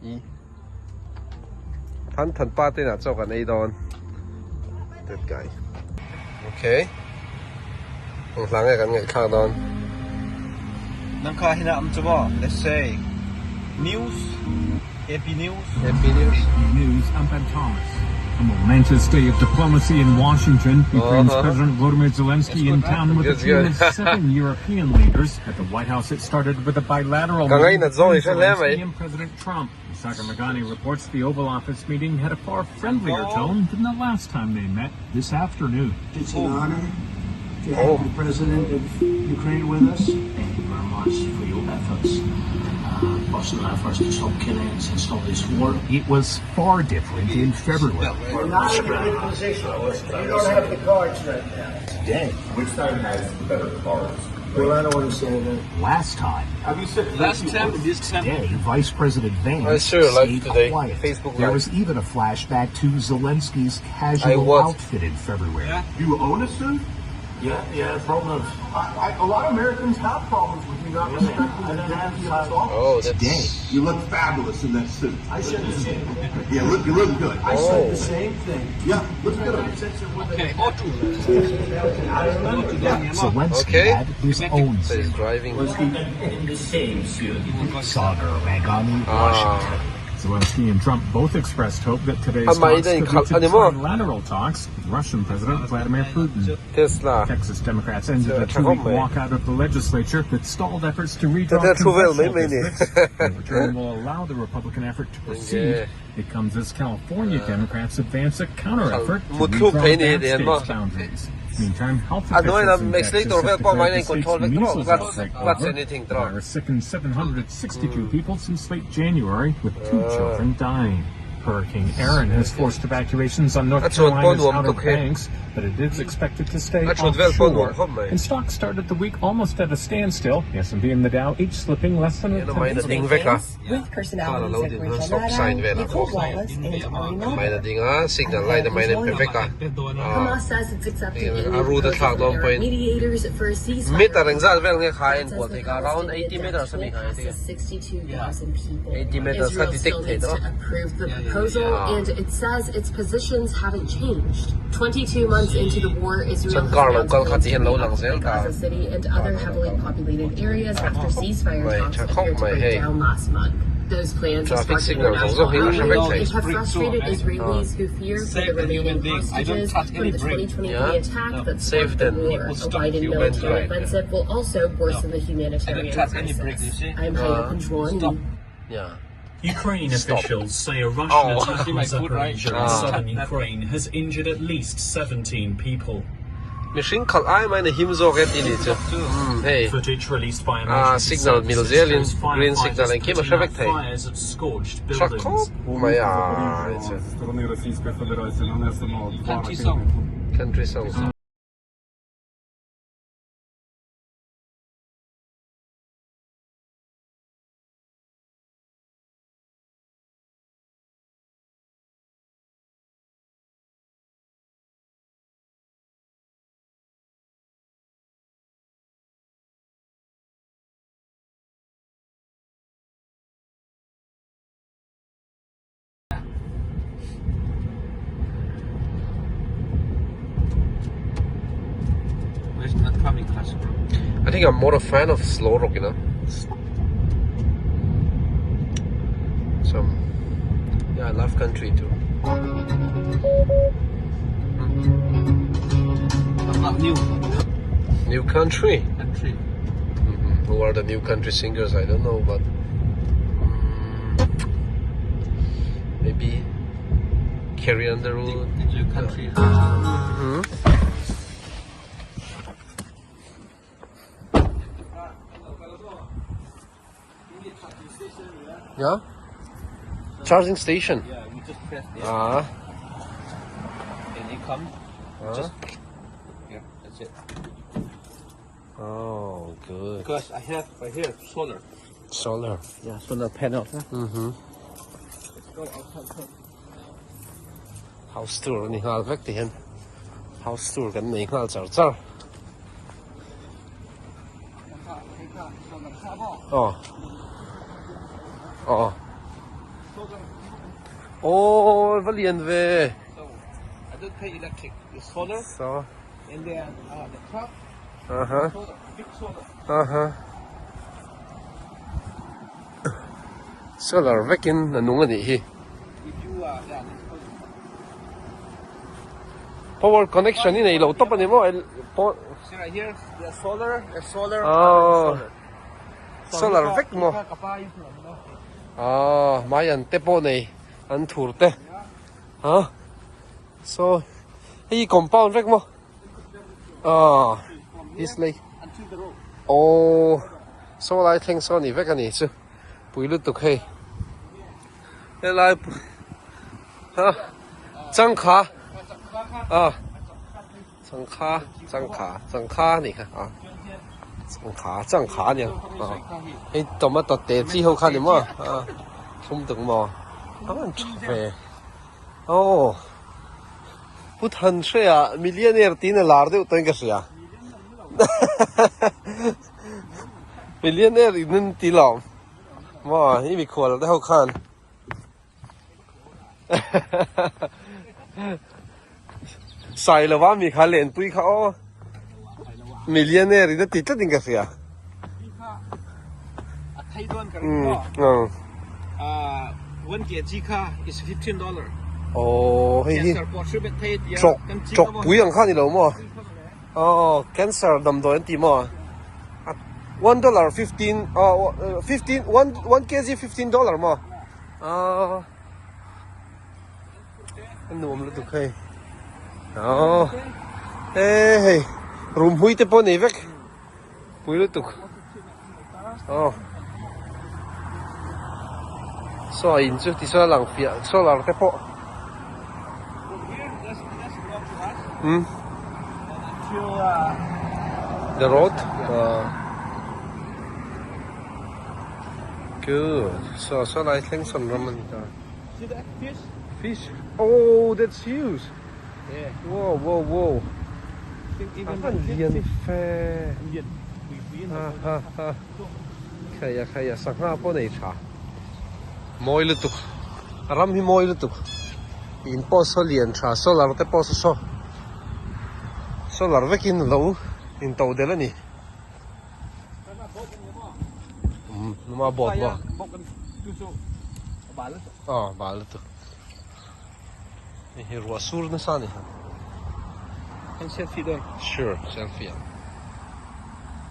E. Tan pate na chokan A don. That guy. Okay. Ang langay kan ngai khang don. Nangka hina let's say news, AP News. AP News. AP News, I'm Ben Thomas. A momentous day of diplomacy in Washington. Ukraine's President Volodymyr Zelensky in town with a team of 7 European leaders. At the White House, it started with a bilateral meeting between Zelensky and President Trump. Sagar Magani reports the Oval Office meeting had a far friendlier tone than the last time they met this afternoon. It's an honor to have the President of Ukraine with us. Thank you very much for your efforts. Personal efforts to stop killings and stop this war. It was far different in February. We're not in a good position. You don't have the cards right now. Today. Which side has the better cards? Well, I don't want to say that. Last time. Have you said Last time, this time. Today, Vice President Vance stayed stayed quiet. Facebook there Live. was even a flashback to Zelensky's casual outfit in February. Yeah. you own a suit? Yeah, problems. A lot of Americans have problems with you not respecting the dignity of us all. Oh, Today, You look fabulous in that suit. I said the same thing. Yeah, you're looking good. I said the same thing. Yeah, looks good. Okay, Zelensky had his own So he's suit. driving. In the same suit. Sagar Magani, Washington. Zelensky and Trump both expressed hope that today's Am I talks then could lead to anymore? trilateral talks with Russian President Vladimir Putin. Tesla. Texas Democrats ended a 2-week walkout of the legislature that stalled efforts to redraw That true well, congressional maybe. districts. The return will allow the Republican effort to proceed. Yeah. It comes as California Democrats advance a counter-effort to Mut klub redraw penny that in the state's boundaries. Meantime, health Ano officials na in next Texas later have well pa may declared the control state's control. measles What's outbreak over. anything The wrong? virus sickened 762 people since late January, with 2 children dying. Hurricane Aaron has forced evacuations on North That's what Carolina's Bonwam Outer took here. Banks, but it is expected to stay That's what well offshore. Bonwam, And stocks started the week almost at a standstill. The S&P and the Dow each slipping less than a Yan ang may tenth. nating veka. With personalities Follow like the Rachel stop sign Maddow, vela. Nicole Wallace, and Ari May Melber. nating signal light na may nating veka. Hamas says it's accepting Yeah, any Aru the proposal track from down Arab point. mediators for a ceasefire. Meter ang zal vel nga kain Says po the tika around 80 Palestinian meters sa death mga toll passes 62,000 people. 80 meters Israel ka still needs detected, to approve the proposal, yeah. and it says its positions haven't changed. 22 months into the war, Israel San has Carlo, announced plans to Kalkatihan low lang reoccupy sila. Gaza City and other heavily populated areas after ceasefire May talks chakok, appeared to may break hey. down last month. Those plans have Traffic sparked signals international also, hindi na siya outrage and vexed. have frustrated Israelis who fear for the Save the remaining human beings. I don't hostages touch from any the brain. 2023 Yeah. attack No. that Save sparked the them. war. People A stop Biden human military rights. offensive will also worsen the humanitarian I don't touch any brain, you crisis. see? I'm Hayya Control. Stop. Yeah. Ukraine Stop. officials say a Russian Oh. attack on My food, right? Zaporizhia in Ah. southern Ukraine has injured at least 17 people. Machine call I meine Himso red in it. Hey. Footage released by emergency Signal services Milzelian, shows green firefighters signal and putting Kima out Shavek. fires at scorched Шаков? buildings. Моя. Зі сторони Російської Федерації нанесено 2 Country ракетних song. Country song. Where's not coming class, bro? I think I'm more a fan of slow rock, you know. Yeah, I love country too. About new New country. country. Who are the new country singers? I don't know, but maybe Carrie Underwood. The new country. Yeah. Charging station. Yeah, you just press there Ah. and it come. Ah. Just yeah, that's it. Oh, good. Because I have right here solar. Solar. Yeah, solar panel. House tour ni hal vek ti hen. House tour kan ni hal char char. Oh. Oh. Oh, vad liền về. So I don't pay electric. It's solar. So. And then the truck. Uh-huh. Solar, big solar. Uh-huh. Solar vekin anung ani hi. If you yeah, Power connection ni nei lo top ani mo. see right here, the solar, Oh. solar. Solar vek mo. Ah, mayan te po nei an thur te. Ha? So, hi compound vek mo. Ah, this like. Until the road. Oh, so lai theng so ni vek ani chu. Pui lu tuk hei. He lai ha. Chang kha. Ah. Chang kha ni kha. Ah. Chang kha ni. Ah. Hei tomato te chi ho khan ni mo. Ah. Thum tuk mo. An chwe. Oh. Put Thanhre à, millionaire tin là lar de tôi cái gì à? Millionaire in tí lòng. Mà, ý bị khổ là đã không khăn. Sai là vã mi khá lên tùy khá ô. Millionaire in tí tất định cái gì à? Thay đoan cả rồi. 1 kg car is $15. Ồ, hay hi. Chọc bùi ăn khá ni lâu mà. Oh, cancer đầm đôi anh tí mà. $1.15 1 kg $15 mà. Anh nuông lúc hay. Oh. Hey, room hui te po nei vek. Pui lúc tục. Oh. So in chu ti so lang fia so lar te po. Hmm. The road. Good. So I think some ramen. See that fish? Fish. Oh, that's huge. Yeah. Whoa. Even Liền phe. Indian. Ha. Khay à sang ha po nei cha. Moi lu tuk. Ram hi moi lu tuk. In po so liền cha so lar te po so. So lar vekin lo in tàu de la ni. Numa bot ba. Ah, bal tu. Ni ruasur na sa ni. Can selfie doon. Sure, selfie.